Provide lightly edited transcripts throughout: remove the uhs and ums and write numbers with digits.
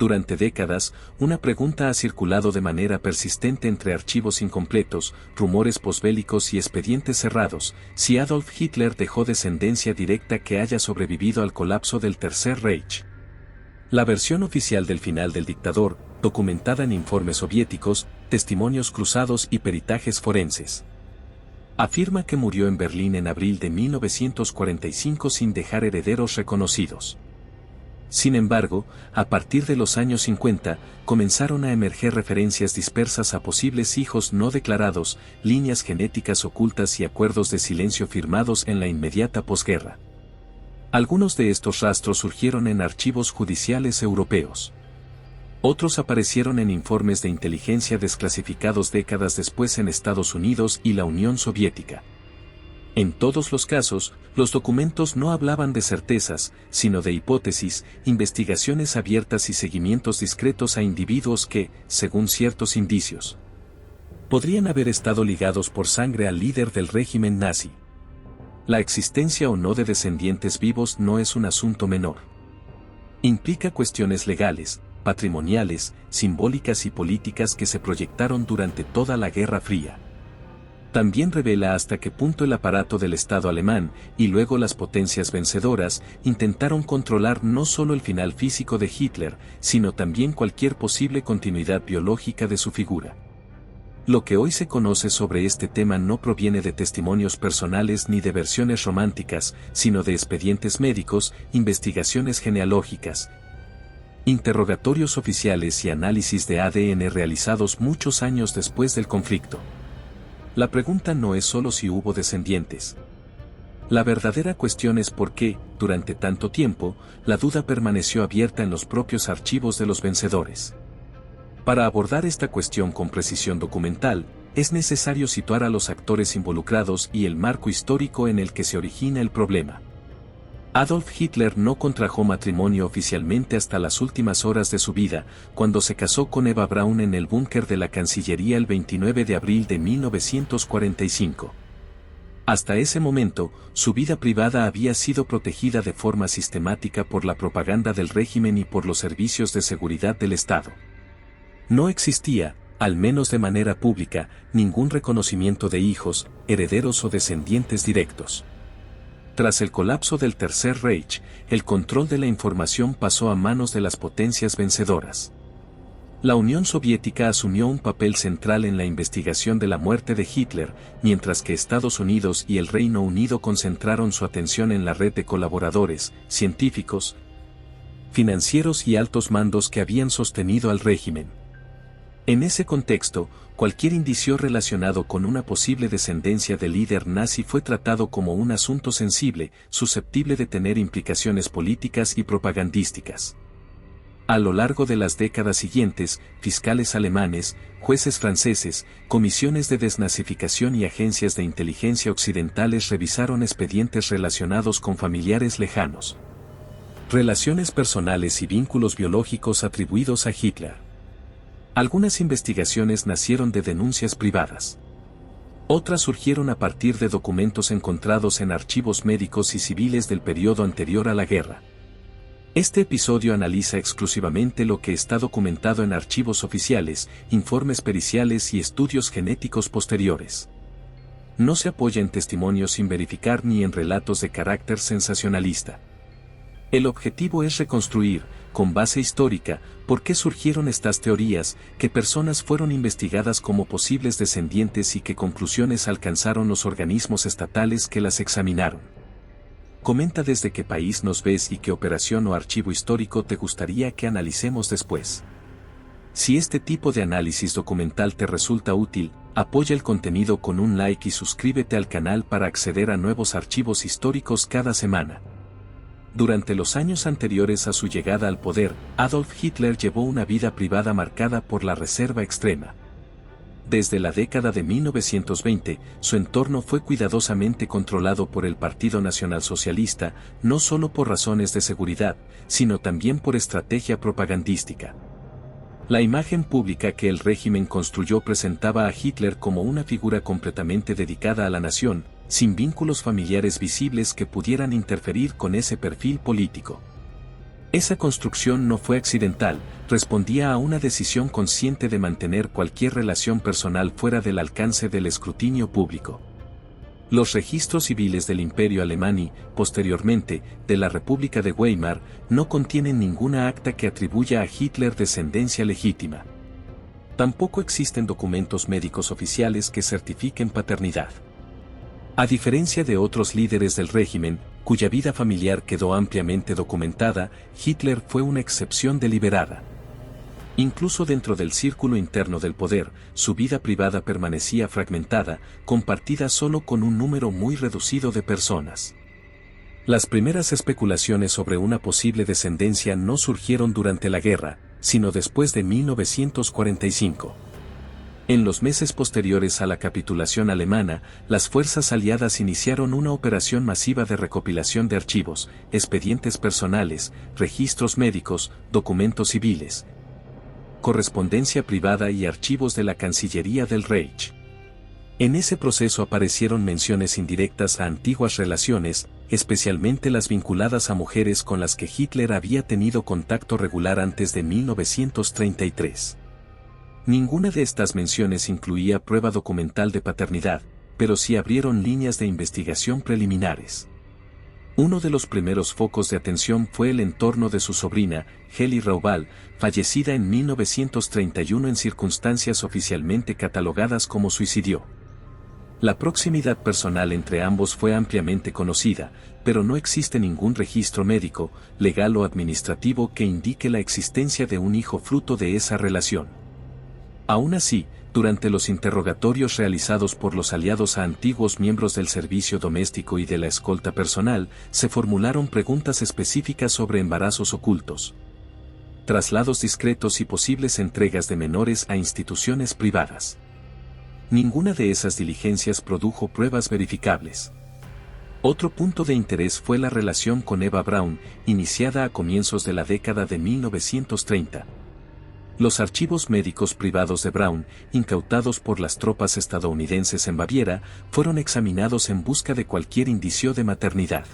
Durante décadas, una pregunta ha circulado de manera persistente entre archivos incompletos, rumores posbélicos y expedientes cerrados: si Adolf Hitler dejó descendencia directa que haya sobrevivido al colapso del Tercer Reich. La versión oficial del final del dictador, documentada en informes soviéticos, testimonios cruzados y peritajes forenses, afirma que murió en Berlín en abril de 1945 sin dejar herederos reconocidos. Sin embargo, a partir de los años 50, comenzaron a emerger referencias dispersas a posibles hijos no declarados, líneas genéticas ocultas y acuerdos de silencio firmados en la inmediata posguerra. Algunos de estos rastros surgieron en archivos judiciales europeos. Otros aparecieron en informes de inteligencia desclasificados décadas después en Estados Unidos y la Unión Soviética. En todos los casos, los documentos no hablaban de certezas, sino de hipótesis, investigaciones abiertas y seguimientos discretos a individuos que, según ciertos indicios, podrían haber estado ligados por sangre al líder del régimen nazi. La existencia o no de descendientes vivos no es un asunto menor. Implica cuestiones legales, patrimoniales, simbólicas y políticas que se proyectaron durante toda la Guerra Fría. También revela hasta qué punto el aparato del Estado alemán, y luego las potencias vencedoras, intentaron controlar no solo el final físico de Hitler, sino también cualquier posible continuidad biológica de su figura. Lo que hoy se conoce sobre este tema no proviene de testimonios personales ni de versiones románticas, sino de expedientes médicos, investigaciones genealógicas, interrogatorios oficiales y análisis de ADN realizados muchos años después del conflicto. La pregunta no es solo si hubo descendientes. La verdadera cuestión es por qué, durante tanto tiempo, la duda permaneció abierta en los propios archivos de los vencedores. Para abordar esta cuestión con precisión documental, es necesario situar a los actores involucrados y el marco histórico en el que se origina el problema. Adolf Hitler no contrajo matrimonio oficialmente hasta las últimas horas de su vida, cuando se casó con Eva Braun en el búnker de la Cancillería el 29 de abril de 1945. Hasta ese momento, su vida privada había sido protegida de forma sistemática por la propaganda del régimen y por los servicios de seguridad del Estado. No existía, al menos de manera pública, ningún reconocimiento de hijos, herederos o descendientes directos. Tras el colapso del Tercer Reich, el control de la información pasó a manos de las potencias vencedoras. La Unión Soviética asumió un papel central en la investigación de la muerte de Hitler, mientras que Estados Unidos y el Reino Unido concentraron su atención en la red de colaboradores, científicos, financieros y altos mandos que habían sostenido al régimen. En ese contexto, cualquier indicio relacionado con una posible descendencia del líder nazi fue tratado como un asunto sensible, susceptible de tener implicaciones políticas y propagandísticas. A lo largo de las décadas siguientes, fiscales alemanes, jueces franceses, comisiones de desnazificación y agencias de inteligencia occidentales revisaron expedientes relacionados con familiares lejanos, relaciones personales y vínculos biológicos atribuidos a Hitler. Algunas investigaciones nacieron de denuncias privadas. Otras surgieron a partir de documentos encontrados en archivos médicos y civiles del periodo anterior a la guerra. Este episodio analiza exclusivamente lo que está documentado en archivos oficiales, informes periciales y estudios genéticos posteriores. No se apoya en testimonios sin verificar ni en relatos de carácter sensacionalista. El objetivo es reconstruir, con base histórica, por qué surgieron estas teorías, qué personas fueron investigadas como posibles descendientes y qué conclusiones alcanzaron los organismos estatales que las examinaron. Comenta desde qué país nos ves y qué operación o archivo histórico te gustaría que analicemos después. Si este tipo de análisis documental te resulta útil, apoya el contenido con un like y suscríbete al canal para acceder a nuevos archivos históricos cada semana. Durante los años anteriores a su llegada al poder, Adolf Hitler llevó una vida privada marcada por la reserva extrema. Desde la década de 1920, su entorno fue cuidadosamente controlado por el Partido Nacionalsocialista, no solo por razones de seguridad, sino también por estrategia propagandística. La imagen pública que el régimen construyó presentaba a Hitler como una figura completamente dedicada a la nación, sin vínculos familiares visibles que pudieran interferir con ese perfil político. Esa construcción no fue accidental, respondía a una decisión consciente de mantener cualquier relación personal fuera del alcance del escrutinio público. Los registros civiles del Imperio Alemán y, posteriormente, de la República de Weimar, no contienen ninguna acta que atribuya a Hitler descendencia legítima. Tampoco existen documentos médicos oficiales que certifiquen paternidad. A diferencia de otros líderes del régimen, cuya vida familiar quedó ampliamente documentada, Hitler fue una excepción deliberada. Incluso dentro del círculo interno del poder, su vida privada permanecía fragmentada, compartida solo con un número muy reducido de personas. Las primeras especulaciones sobre una posible descendencia no surgieron durante la guerra, sino después de 1945. En los meses posteriores a la capitulación alemana, las fuerzas aliadas iniciaron una operación masiva de recopilación de archivos, expedientes personales, registros médicos, documentos civiles, correspondencia privada y archivos de la Cancillería del Reich. En ese proceso aparecieron menciones indirectas a antiguas relaciones, especialmente las vinculadas a mujeres con las que Hitler había tenido contacto regular antes de 1933. Ninguna de estas menciones incluía prueba documental de paternidad, pero sí abrieron líneas de investigación preliminares. Uno de los primeros focos de atención fue el entorno de su sobrina, Heli Raubal, fallecida en 1931 en circunstancias oficialmente catalogadas como suicidio. La proximidad personal entre ambos fue ampliamente conocida, pero no existe ningún registro médico, legal o administrativo que indique la existencia de un hijo fruto de esa relación. Aún así, durante los interrogatorios realizados por los aliados a antiguos miembros del servicio doméstico y de la escolta personal, se formularon preguntas específicas sobre embarazos ocultos, traslados discretos y posibles entregas de menores a instituciones privadas. Ninguna de esas diligencias produjo pruebas verificables. Otro punto de interés fue la relación con Eva Braun, iniciada a comienzos de la década de 1930. Los archivos médicos privados de Braun, incautados por las tropas estadounidenses en Baviera, fueron examinados en busca de cualquier indicio de maternidad.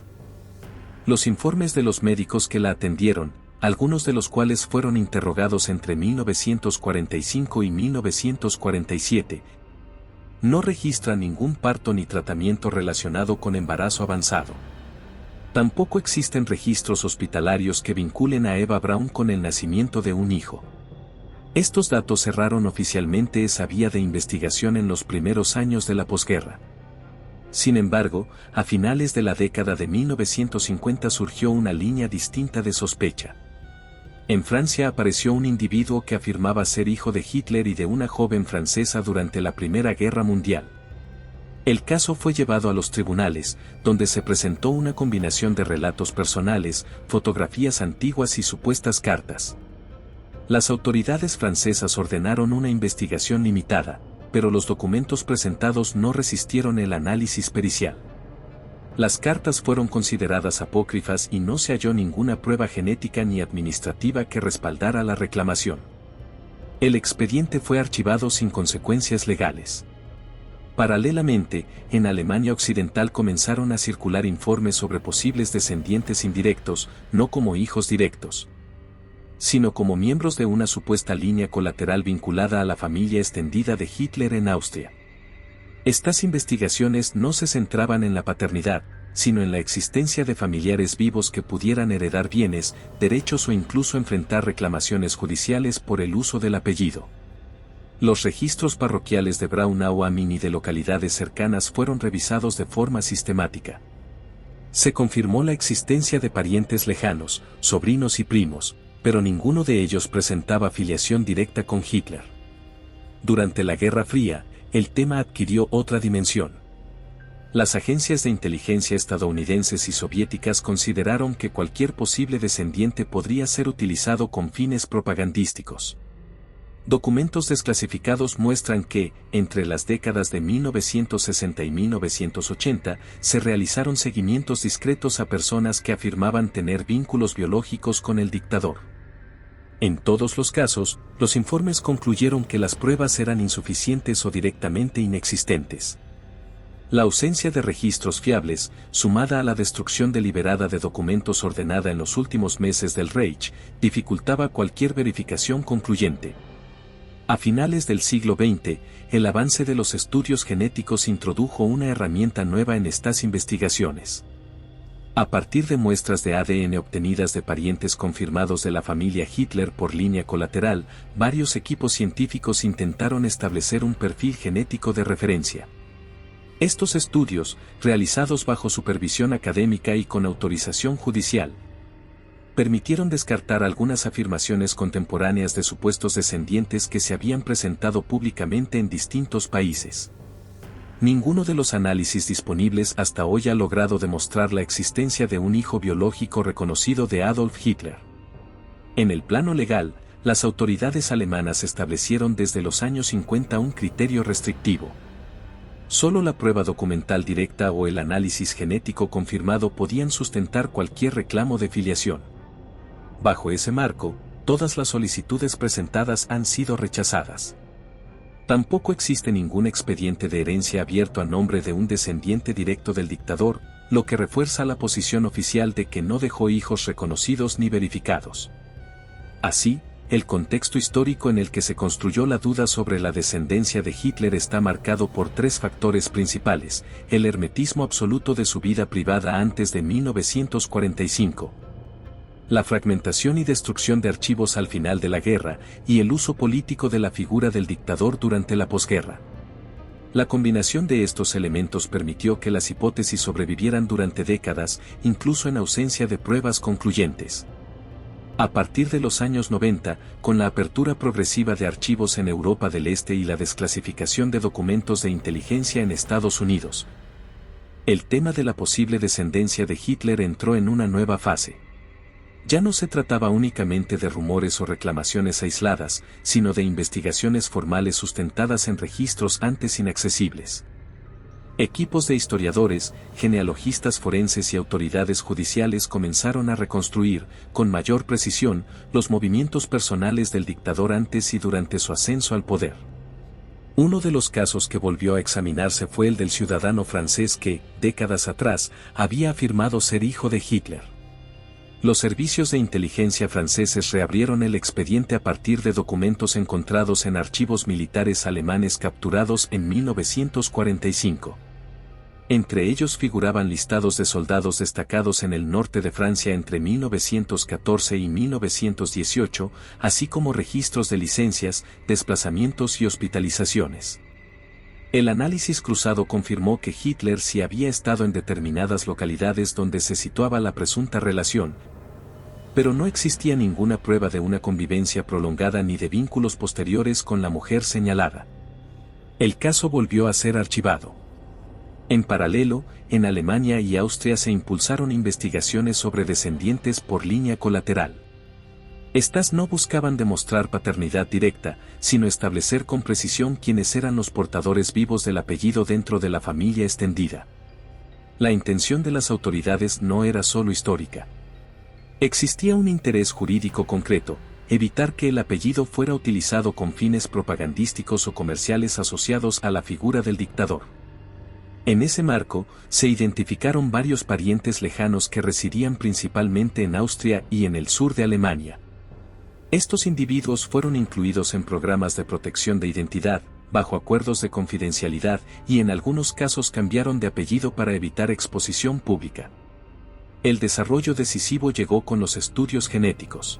Los informes de los médicos que la atendieron, algunos de los cuales fueron interrogados entre 1945 y 1947, no registran ningún parto ni tratamiento relacionado con embarazo avanzado. Tampoco existen registros hospitalarios que vinculen a Eva Braun con el nacimiento de un hijo. Estos datos cerraron oficialmente esa vía de investigación en los primeros años de la posguerra. Sin embargo, a finales de la década de 1950 surgió una línea distinta de sospecha. En Francia apareció un individuo que afirmaba ser hijo de Hitler y de una joven francesa durante la Primera Guerra Mundial. El caso fue llevado a los tribunales, donde se presentó una combinación de relatos personales, fotografías antiguas y supuestas cartas. Las autoridades francesas ordenaron una investigación limitada, pero los documentos presentados no resistieron el análisis pericial. Las cartas fueron consideradas apócrifas y no se halló ninguna prueba genética ni administrativa que respaldara la reclamación. El expediente fue archivado sin consecuencias legales. Paralelamente, en Alemania Occidental comenzaron a circular informes sobre posibles descendientes indirectos, no como hijos directos, sino como miembros de una supuesta línea colateral vinculada a la familia extendida de Hitler en Austria. Estas investigaciones no se centraban en la paternidad, sino en la existencia de familiares vivos que pudieran heredar bienes, derechos o incluso enfrentar reclamaciones judiciales por el uso del apellido. Los registros parroquiales de Braunau am Inn y de localidades cercanas fueron revisados de forma sistemática. Se confirmó la existencia de parientes lejanos, sobrinos y primos, pero ninguno de ellos presentaba filiación directa con Hitler. Durante la Guerra Fría, el tema adquirió otra dimensión. Las agencias de inteligencia estadounidenses y soviéticas consideraron que cualquier posible descendiente podría ser utilizado con fines propagandísticos. Documentos desclasificados muestran que, entre las décadas de 1960 y 1980, se realizaron seguimientos discretos a personas que afirmaban tener vínculos biológicos con el dictador. En todos los casos, los informes concluyeron que las pruebas eran insuficientes o directamente inexistentes. La ausencia de registros fiables, sumada a la destrucción deliberada de documentos ordenada en los últimos meses del Reich, dificultaba cualquier verificación concluyente. A finales del siglo XX, el avance de los estudios genéticos introdujo una herramienta nueva en estas investigaciones. A partir de muestras de ADN obtenidas de parientes confirmados de la familia Hitler por línea colateral, varios equipos científicos intentaron establecer un perfil genético de referencia. Estos estudios, realizados bajo supervisión académica y con autorización judicial, permitieron descartar algunas afirmaciones contemporáneas de supuestos descendientes que se habían presentado públicamente en distintos países. Ninguno de los análisis disponibles hasta hoy ha logrado demostrar la existencia de un hijo biológico reconocido de Adolf Hitler. En el plano legal, las autoridades alemanas establecieron desde los años 50 un criterio restrictivo. Solo la prueba documental directa o el análisis genético confirmado podían sustentar cualquier reclamo de filiación. Bajo ese marco, todas las solicitudes presentadas han sido rechazadas. Tampoco existe ningún expediente de herencia abierto a nombre de un descendiente directo del dictador, lo que refuerza la posición oficial de que no dejó hijos reconocidos ni verificados. Así, el contexto histórico en el que se construyó la duda sobre la descendencia de Hitler está marcado por tres factores principales: el hermetismo absoluto de su vida privada antes de 1945, la fragmentación y destrucción de archivos al final de la guerra, y el uso político de la figura del dictador durante la posguerra. La combinación de estos elementos permitió que las hipótesis sobrevivieran durante décadas, incluso en ausencia de pruebas concluyentes. A partir de los años 90, con la apertura progresiva de archivos en Europa del Este y la desclasificación de documentos de inteligencia en Estados Unidos, el tema de la posible descendencia de Hitler entró en una nueva fase. Ya no se trataba únicamente de rumores o reclamaciones aisladas, sino de investigaciones formales sustentadas en registros antes inaccesibles. Equipos de historiadores, genealogistas forenses y autoridades judiciales comenzaron a reconstruir, con mayor precisión, los movimientos personales del dictador antes y durante su ascenso al poder. Uno de los casos que volvió a examinarse fue el del ciudadano francés que, décadas atrás, había afirmado ser hijo de Hitler. Los servicios de inteligencia franceses reabrieron el expediente a partir de documentos encontrados en archivos militares alemanes capturados en 1945. Entre ellos figuraban listados de soldados destacados en el norte de Francia entre 1914 y 1918, así como registros de licencias, desplazamientos y hospitalizaciones. El análisis cruzado confirmó que Hitler sí había estado en determinadas localidades donde se situaba la presunta relación, pero no existía ninguna prueba de una convivencia prolongada ni de vínculos posteriores con la mujer señalada. El caso volvió a ser archivado. En paralelo, en Alemania y Austria se impulsaron investigaciones sobre descendientes por línea colateral. Estas no buscaban demostrar paternidad directa, sino establecer con precisión quiénes eran los portadores vivos del apellido dentro de la familia extendida. La intención de las autoridades no era solo histórica. Existía un interés jurídico concreto: evitar que el apellido fuera utilizado con fines propagandísticos o comerciales asociados a la figura del dictador. En ese marco, se identificaron varios parientes lejanos que residían principalmente en Austria y en el sur de Alemania. Estos individuos fueron incluidos en programas de protección de identidad, bajo acuerdos de confidencialidad, y en algunos casos cambiaron de apellido para evitar exposición pública. El desarrollo decisivo llegó con los estudios genéticos.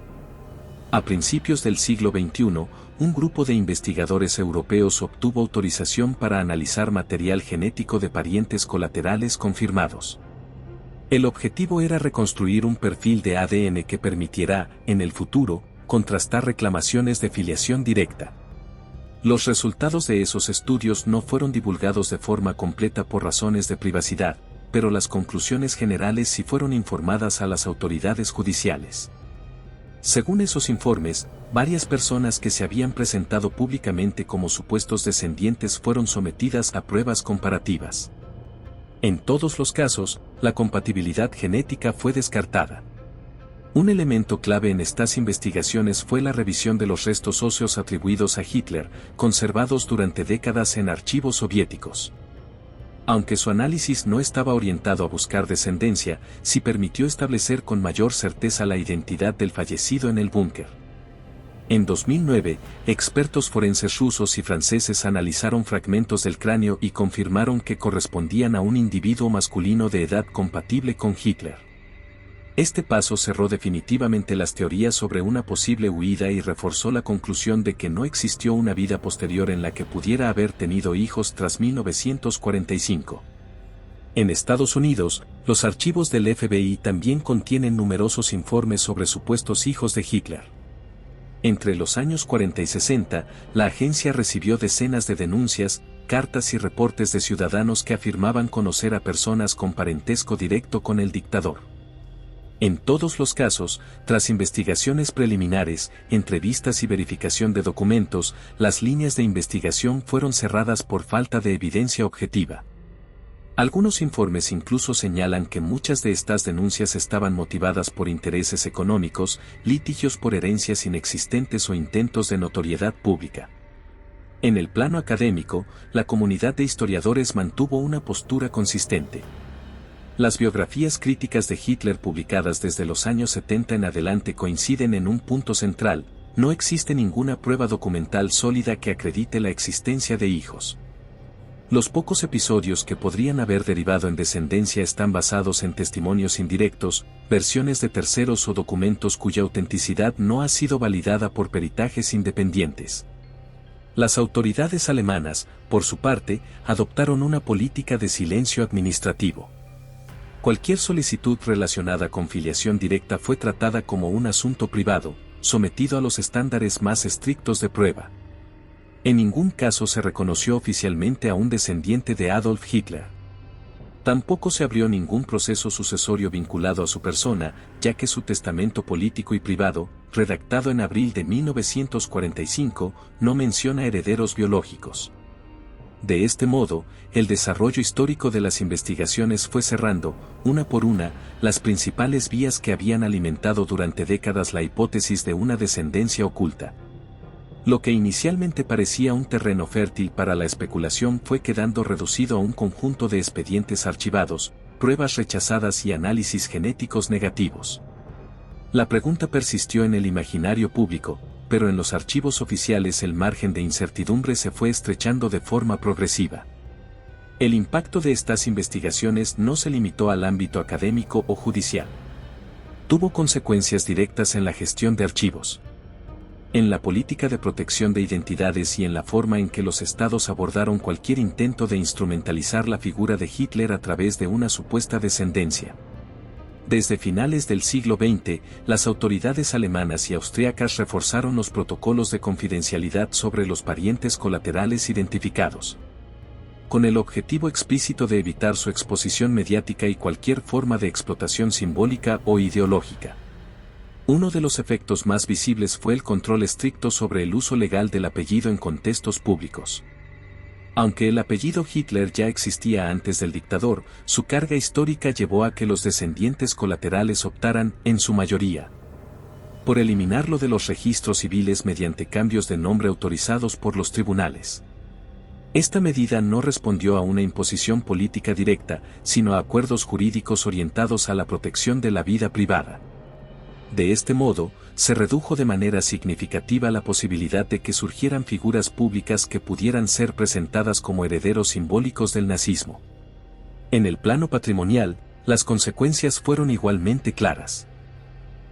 A principios del siglo XXI, un grupo de investigadores europeos obtuvo autorización para analizar material genético de parientes colaterales confirmados. El objetivo era reconstruir un perfil de ADN que permitiera, en el futuro, contrastar reclamaciones de filiación directa. Los resultados de esos estudios no fueron divulgados de forma completa por razones de privacidad, pero las conclusiones generales sí fueron informadas a las autoridades judiciales. Según esos informes, varias personas que se habían presentado públicamente como supuestos descendientes fueron sometidas a pruebas comparativas. En todos los casos, la compatibilidad genética fue descartada. Un elemento clave en estas investigaciones fue la revisión de los restos óseos atribuidos a Hitler, conservados durante décadas en archivos soviéticos. Aunque su análisis no estaba orientado a buscar descendencia, sí permitió establecer con mayor certeza la identidad del fallecido en el búnker. En 2009, expertos forenses rusos y franceses analizaron fragmentos del cráneo y confirmaron que correspondían a un individuo masculino de edad compatible con Hitler. Este paso cerró definitivamente las teorías sobre una posible huida y reforzó la conclusión de que no existió una vida posterior en la que pudiera haber tenido hijos tras 1945. En Estados Unidos, los archivos del FBI también contienen numerosos informes sobre supuestos hijos de Hitler. Entre los años 40 y 60, la agencia recibió decenas de denuncias, cartas y reportes de ciudadanos que afirmaban conocer a personas con parentesco directo con el dictador. En todos los casos, tras investigaciones preliminares, entrevistas y verificación de documentos, las líneas de investigación fueron cerradas por falta de evidencia objetiva. Algunos informes incluso señalan que muchas de estas denuncias estaban motivadas por intereses económicos, litigios por herencias inexistentes o intentos de notoriedad pública. En el plano académico, la comunidad de historiadores mantuvo una postura consistente. Las biografías críticas de Hitler publicadas desde los años 70 en adelante coinciden en un punto central: no existe ninguna prueba documental sólida que acredite la existencia de hijos. Los pocos episodios que podrían haber derivado en descendencia están basados en testimonios indirectos, versiones de terceros o documentos cuya autenticidad no ha sido validada por peritajes independientes. Las autoridades alemanas, por su parte, adoptaron una política de silencio administrativo. Cualquier solicitud relacionada con filiación directa fue tratada como un asunto privado, sometido a los estándares más estrictos de prueba. En ningún caso se reconoció oficialmente a un descendiente de Adolf Hitler. Tampoco se abrió ningún proceso sucesorio vinculado a su persona, ya que su testamento político y privado, redactado en abril de 1945, no menciona herederos biológicos. De este modo, el desarrollo histórico de las investigaciones fue cerrando, una por una, las principales vías que habían alimentado durante décadas la hipótesis de una descendencia oculta. Lo que inicialmente parecía un terreno fértil para la especulación fue quedando reducido a un conjunto de expedientes archivados, pruebas rechazadas y análisis genéticos negativos. La pregunta persistió en el imaginario público, pero en los archivos oficiales el margen de incertidumbre se fue estrechando de forma progresiva. El impacto de estas investigaciones no se limitó al ámbito académico o judicial. Tuvo consecuencias directas en la gestión de archivos, en la política de protección de identidades y en la forma en que los estados abordaron cualquier intento de instrumentalizar la figura de Hitler a través de una supuesta descendencia. Desde finales del siglo XX, las autoridades alemanas y austríacas reforzaron los protocolos de confidencialidad sobre los parientes colaterales identificados, con el objetivo explícito de evitar su exposición mediática y cualquier forma de explotación simbólica o ideológica. Uno de los efectos más visibles fue el control estricto sobre el uso legal del apellido en contextos públicos. Aunque el apellido Hitler ya existía antes del dictador, su carga histórica llevó a que los descendientes colaterales optaran, en su mayoría, por eliminarlo de los registros civiles mediante cambios de nombre autorizados por los tribunales. Esta medida no respondió a una imposición política directa, sino a acuerdos jurídicos orientados a la protección de la vida privada. De este modo, se redujo de manera significativa la posibilidad de que surgieran figuras públicas que pudieran ser presentadas como herederos simbólicos del nazismo. En el plano patrimonial, las consecuencias fueron igualmente claras.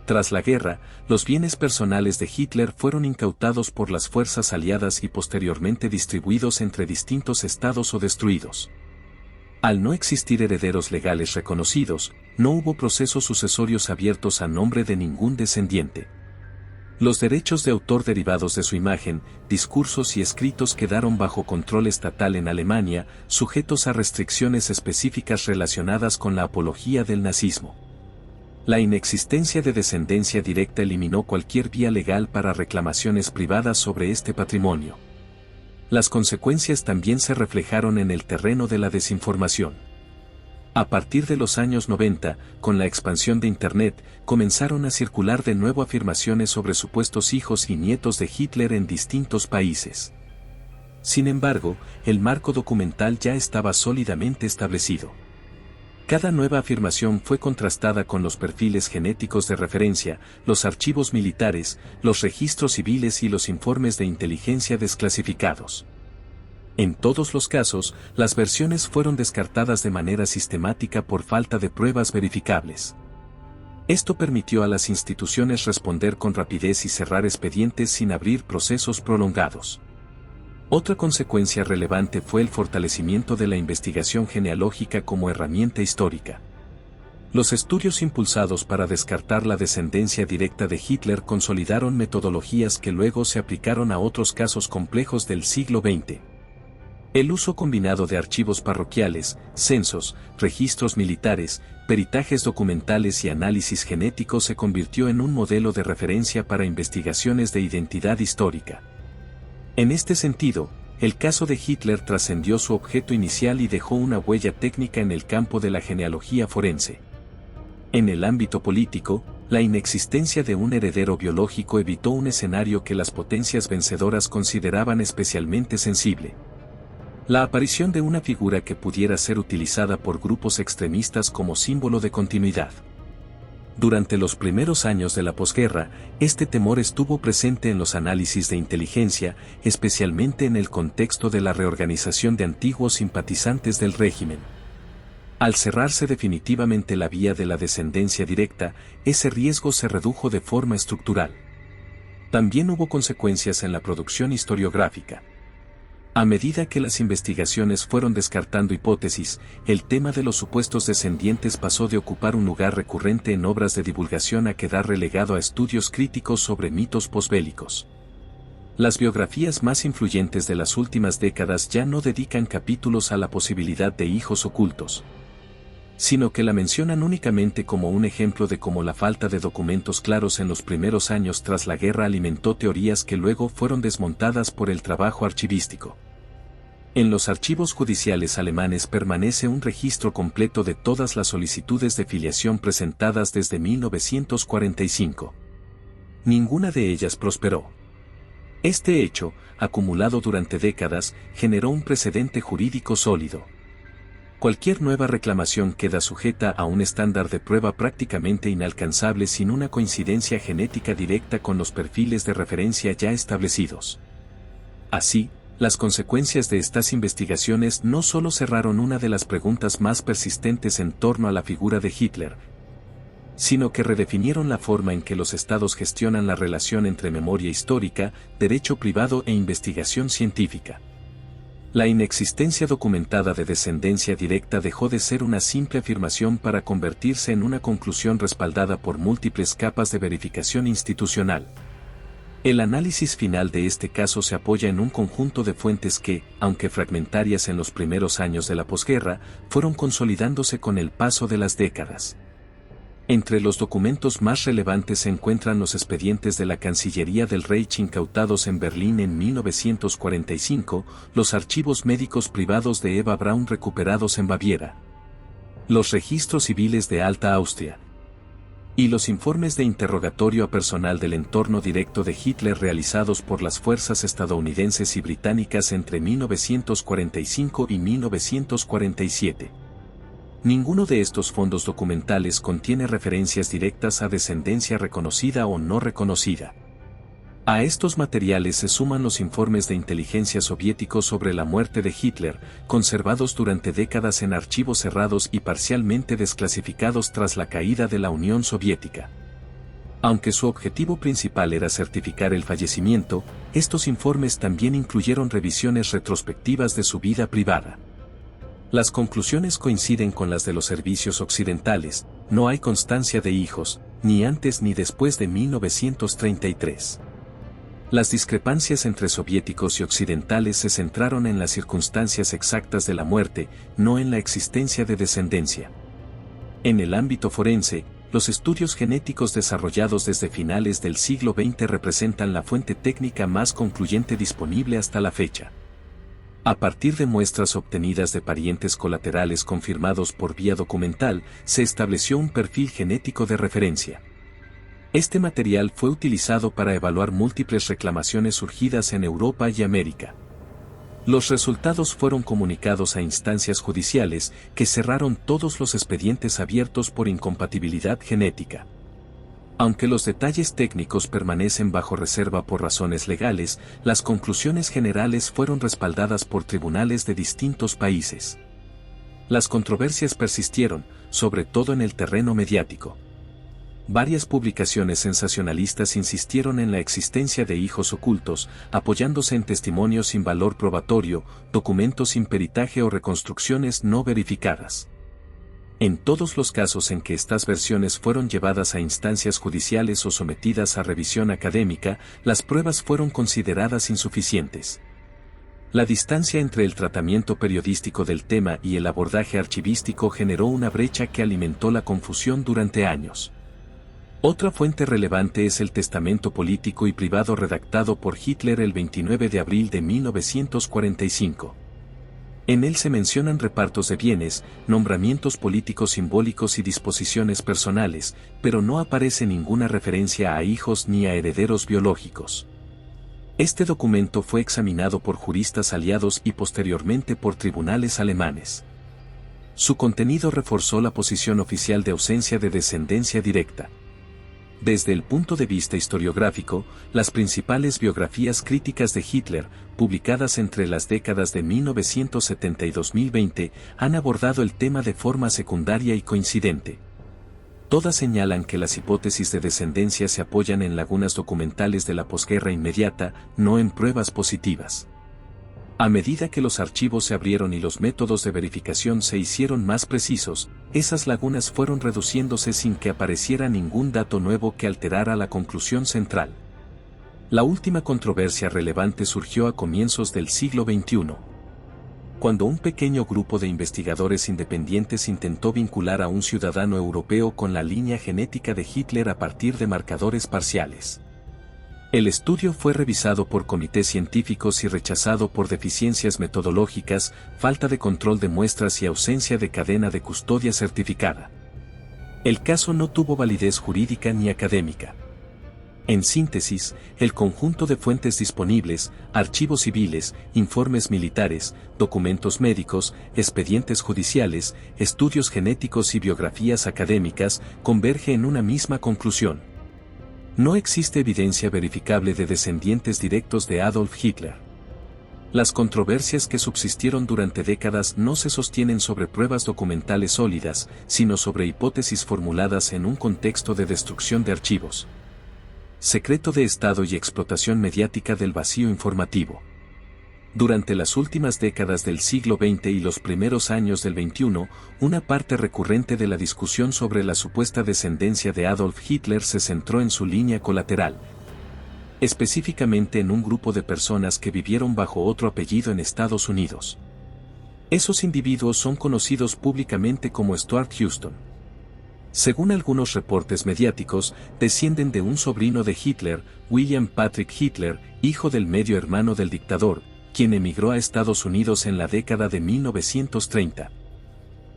Tras la guerra, los bienes personales de Hitler fueron incautados por las fuerzas aliadas y posteriormente distribuidos entre distintos estados o destruidos. Al no existir herederos legales reconocidos, no hubo procesos sucesorios abiertos a nombre de ningún descendiente. Los derechos de autor derivados de su imagen, discursos y escritos quedaron bajo control estatal en Alemania, sujetos a restricciones específicas relacionadas con la apología del nazismo. La inexistencia de descendencia directa eliminó cualquier vía legal para reclamaciones privadas sobre este patrimonio. Las consecuencias también se reflejaron en el terreno de la desinformación. A partir de los años 90, con la expansión de Internet, comenzaron a circular de nuevo afirmaciones sobre supuestos hijos y nietos de Hitler en distintos países. Sin embargo, el marco documental ya estaba sólidamente establecido. Cada nueva afirmación fue contrastada con los perfiles genéticos de referencia, los archivos militares, los registros civiles y los informes de inteligencia desclasificados. En todos los casos, las versiones fueron descartadas de manera sistemática por falta de pruebas verificables. Esto permitió a las instituciones responder con rapidez y cerrar expedientes sin abrir procesos prolongados. Otra consecuencia relevante fue el fortalecimiento de la investigación genealógica como herramienta histórica. Los estudios impulsados para descartar la descendencia directa de Hitler consolidaron metodologías que luego se aplicaron a otros casos complejos del siglo XX. El uso combinado de archivos parroquiales, censos, registros militares, peritajes documentales y análisis genético se convirtió en un modelo de referencia para investigaciones de identidad histórica. En este sentido, el caso de Hitler trascendió su objeto inicial y dejó una huella técnica en el campo de la genealogía forense. En el ámbito político, la inexistencia de un heredero biológico evitó un escenario que las potencias vencedoras consideraban especialmente sensible. La aparición de una figura que pudiera ser utilizada por grupos extremistas como símbolo de continuidad. Durante los primeros años de la posguerra, este temor estuvo presente en los análisis de inteligencia, especialmente en el contexto de la reorganización de antiguos simpatizantes del régimen. Al cerrarse definitivamente la vía de la descendencia directa, ese riesgo se redujo de forma estructural. También hubo consecuencias en la producción historiográfica. A medida que las investigaciones fueron descartando hipótesis, el tema de los supuestos descendientes pasó de ocupar un lugar recurrente en obras de divulgación a quedar relegado a estudios críticos sobre mitos posbélicos. Las biografías más influyentes de las últimas décadas ya no dedican capítulos a la posibilidad de hijos ocultos, sino que la mencionan únicamente como un ejemplo de cómo la falta de documentos claros en los primeros años tras la guerra alimentó teorías que luego fueron desmontadas por el trabajo archivístico. En los archivos judiciales alemanes permanece un registro completo de todas las solicitudes de filiación presentadas desde 1945. Ninguna de ellas prosperó. Este hecho, acumulado durante décadas, generó un precedente jurídico sólido. Cualquier nueva reclamación queda sujeta a un estándar de prueba prácticamente inalcanzable sin una coincidencia genética directa con los perfiles de referencia ya establecidos. Así, las consecuencias de estas investigaciones no solo cerraron una de las preguntas más persistentes en torno a la figura de Hitler, sino que redefinieron la forma en que los estados gestionan la relación entre memoria histórica, derecho privado e investigación científica. La inexistencia documentada de descendencia directa dejó de ser una simple afirmación para convertirse en una conclusión respaldada por múltiples capas de verificación institucional. El análisis final de este caso se apoya en un conjunto de fuentes que, aunque fragmentarias en los primeros años de la posguerra, fueron consolidándose con el paso de las décadas. Entre los documentos más relevantes se encuentran los expedientes de la Cancillería del Reich incautados en Berlín en 1945, los archivos médicos privados de Eva Braun recuperados en Baviera, los registros civiles de Alta Austria, y los informes de interrogatorio a personal del entorno directo de Hitler realizados por las fuerzas estadounidenses y británicas entre 1945 y 1947. Ninguno de estos fondos documentales contiene referencias directas a descendencia reconocida o no reconocida. A estos materiales se suman los informes de inteligencia soviéticos sobre la muerte de Hitler, conservados durante décadas en archivos cerrados y parcialmente desclasificados tras la caída de la Unión Soviética. Aunque su objetivo principal era certificar el fallecimiento, estos informes también incluyeron revisiones retrospectivas de su vida privada. Las conclusiones coinciden con las de los servicios occidentales: no hay constancia de hijos, ni antes ni después de 1933. Las discrepancias entre soviéticos y occidentales se centraron en las circunstancias exactas de la muerte, no en la existencia de descendencia. En el ámbito forense, los estudios genéticos desarrollados desde finales del siglo XX representan la fuente técnica más concluyente disponible hasta la fecha. A partir de muestras obtenidas de parientes colaterales confirmados por vía documental, se estableció un perfil genético de referencia. Este material fue utilizado para evaluar múltiples reclamaciones surgidas en Europa y América. Los resultados fueron comunicados a instancias judiciales que cerraron todos los expedientes abiertos por incompatibilidad genética. Aunque los detalles técnicos permanecen bajo reserva por razones legales, las conclusiones generales fueron respaldadas por tribunales de distintos países. Las controversias persistieron, sobre todo en el terreno mediático. Varias publicaciones sensacionalistas insistieron en la existencia de hijos ocultos, apoyándose en testimonios sin valor probatorio, documentos sin peritaje o reconstrucciones no verificadas. En todos los casos en que estas versiones fueron llevadas a instancias judiciales o sometidas a revisión académica, las pruebas fueron consideradas insuficientes. La distancia entre el tratamiento periodístico del tema y el abordaje archivístico generó una brecha que alimentó la confusión durante años. Otra fuente relevante es el testamento político y privado redactado por Hitler el 29 de abril de 1945. En él se mencionan repartos de bienes, nombramientos políticos simbólicos y disposiciones personales, pero no aparece ninguna referencia a hijos ni a herederos biológicos. Este documento fue examinado por juristas aliados y posteriormente por tribunales alemanes. Su contenido reforzó la posición oficial de ausencia de descendencia directa. Desde el punto de vista historiográfico, las principales biografías críticas de Hitler, publicadas entre las décadas de 1970 y 2020, han abordado el tema de forma secundaria y coincidente. Todas señalan que las hipótesis de descendencia se apoyan en lagunas documentales de la posguerra inmediata, no en pruebas positivas. A medida que los archivos se abrieron y los métodos de verificación se hicieron más precisos, esas lagunas fueron reduciéndose sin que apareciera ningún dato nuevo que alterara la conclusión central. La última controversia relevante surgió a comienzos del siglo XXI, cuando un pequeño grupo de investigadores independientes intentó vincular a un ciudadano europeo con la línea genética de Hitler a partir de marcadores parciales. El estudio fue revisado por comités científicos y rechazado por deficiencias metodológicas, falta de control de muestras y ausencia de cadena de custodia certificada. El caso no tuvo validez jurídica ni académica. En síntesis, el conjunto de fuentes disponibles, archivos civiles, informes militares, documentos médicos, expedientes judiciales, estudios genéticos y biografías académicas, converge en una misma conclusión. No existe evidencia verificable de descendientes directos de Adolf Hitler. Las controversias que subsistieron durante décadas no se sostienen sobre pruebas documentales sólidas, sino sobre hipótesis formuladas en un contexto de destrucción de archivos, secreto de Estado y explotación mediática del vacío informativo. Durante las últimas décadas del siglo XX y los primeros años del XXI, una parte recurrente de la discusión sobre la supuesta descendencia de Adolf Hitler se centró en su línea colateral, específicamente en un grupo de personas que vivieron bajo otro apellido en Estados Unidos. Esos individuos son conocidos públicamente como Stuart Houston. Según algunos reportes mediáticos, descienden de un sobrino de Hitler, William Patrick Hitler, hijo del medio hermano del dictador, quien emigró a Estados Unidos en la década de 1930.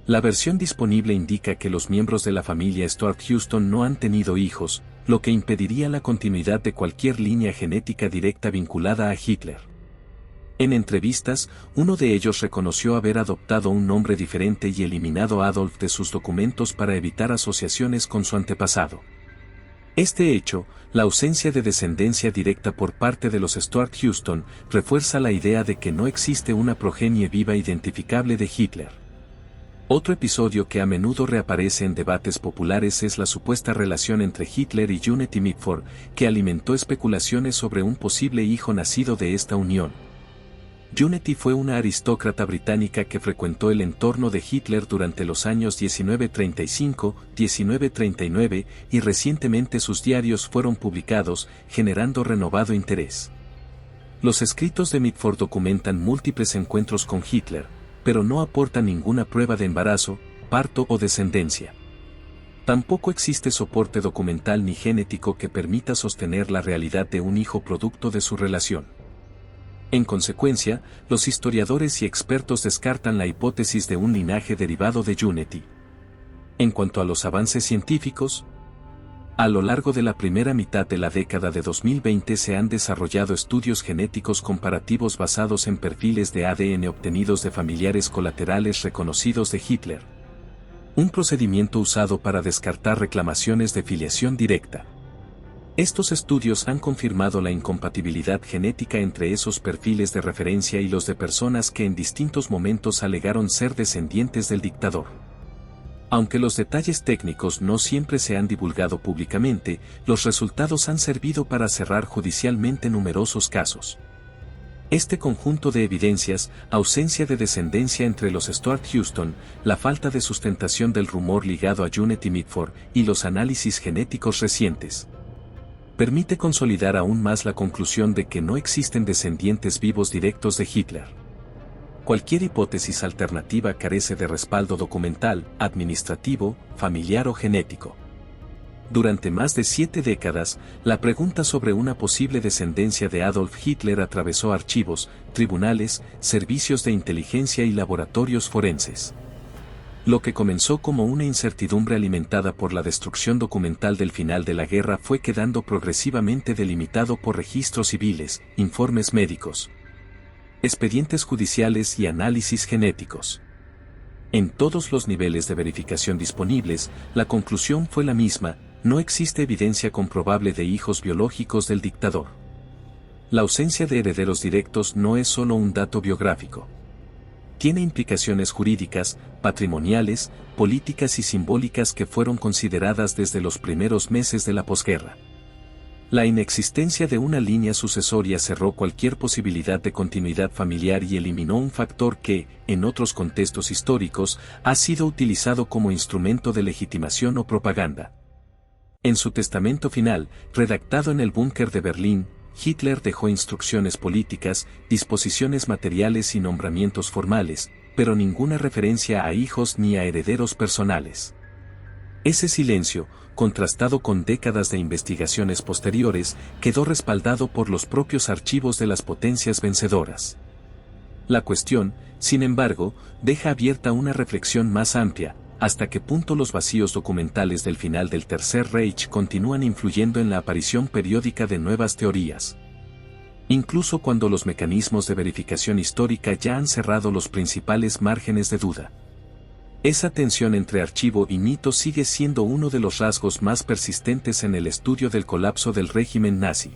La versión disponible indica que los miembros de la familia Stuart Houston no han tenido hijos, lo que impediría la continuidad de cualquier línea genética directa vinculada a Hitler. En entrevistas, uno de ellos reconoció haber adoptado un nombre diferente y eliminado a Adolf de sus documentos para evitar asociaciones con su antepasado. Este hecho, la ausencia de descendencia directa por parte de los Stuart Houston, refuerza la idea de que no existe una progenie viva identificable de Hitler. Otro episodio que a menudo reaparece en debates populares es la supuesta relación entre Hitler y Unity Mitford, que alimentó especulaciones sobre un posible hijo nacido de esta unión. Unity fue una aristócrata británica que frecuentó el entorno de Hitler durante los años 1935-1939 y recientemente sus diarios fueron publicados, generando renovado interés. Los escritos de Mitford documentan múltiples encuentros con Hitler, pero no aportan ninguna prueba de embarazo, parto o descendencia. Tampoco existe soporte documental ni genético que permita sostener la realidad de un hijo producto de su relación. En consecuencia, los historiadores y expertos descartan la hipótesis de un linaje derivado de Unity. En cuanto a los avances científicos, A lo largo de la primera mitad de la década de 2020 se han desarrollado estudios genéticos comparativos basados en perfiles de ADN obtenidos de familiares colaterales reconocidos de Hitler. Un procedimiento usado para descartar reclamaciones de filiación directa. Estos estudios han confirmado la incompatibilidad genética entre esos perfiles de referencia y los de personas que en distintos momentos alegaron ser descendientes del dictador. Aunque los detalles técnicos no siempre se han divulgado públicamente, los resultados han servido para cerrar judicialmente numerosos casos. Este conjunto de evidencias, ausencia de descendencia entre los Stuart Houston, la falta de sustentación del rumor ligado a Unity Mitford y los análisis genéticos recientes, permite consolidar aún más la conclusión de que no existen descendientes vivos directos de Hitler. Cualquier hipótesis alternativa carece de respaldo documental, administrativo, familiar o genético. Durante más de 7 décadas, la pregunta sobre una posible descendencia de Adolf Hitler atravesó archivos, tribunales, servicios de inteligencia y laboratorios forenses. Lo que comenzó como una incertidumbre alimentada por la destrucción documental del final de la guerra fue quedando progresivamente delimitado por registros civiles, informes médicos, expedientes judiciales y análisis genéticos. En todos los niveles de verificación disponibles, la conclusión fue la misma: no existe evidencia comprobable de hijos biológicos del dictador. La ausencia de herederos directos no es solo un dato biográfico. Tiene implicaciones jurídicas, patrimoniales, políticas y simbólicas que fueron consideradas desde los primeros meses de la posguerra. La inexistencia de una línea sucesoria cerró cualquier posibilidad de continuidad familiar y eliminó un factor que, en otros contextos históricos, ha sido utilizado como instrumento de legitimación o propaganda. En su testamento final, redactado en el búnker de Berlín, Hitler dejó instrucciones políticas, disposiciones materiales y nombramientos formales, pero ninguna referencia a hijos ni a herederos personales. Ese silencio, contrastado con décadas de investigaciones posteriores, quedó respaldado por los propios archivos de las potencias vencedoras. La cuestión, sin embargo, deja abierta una reflexión más amplia: ¿hasta qué punto los vacíos documentales del final del Tercer Reich continúan influyendo en la aparición periódica de nuevas teorías? Incluso cuando los mecanismos de verificación histórica ya han cerrado los principales márgenes de duda. Esa tensión entre archivo y mito sigue siendo uno de los rasgos más persistentes en el estudio del colapso del régimen nazi.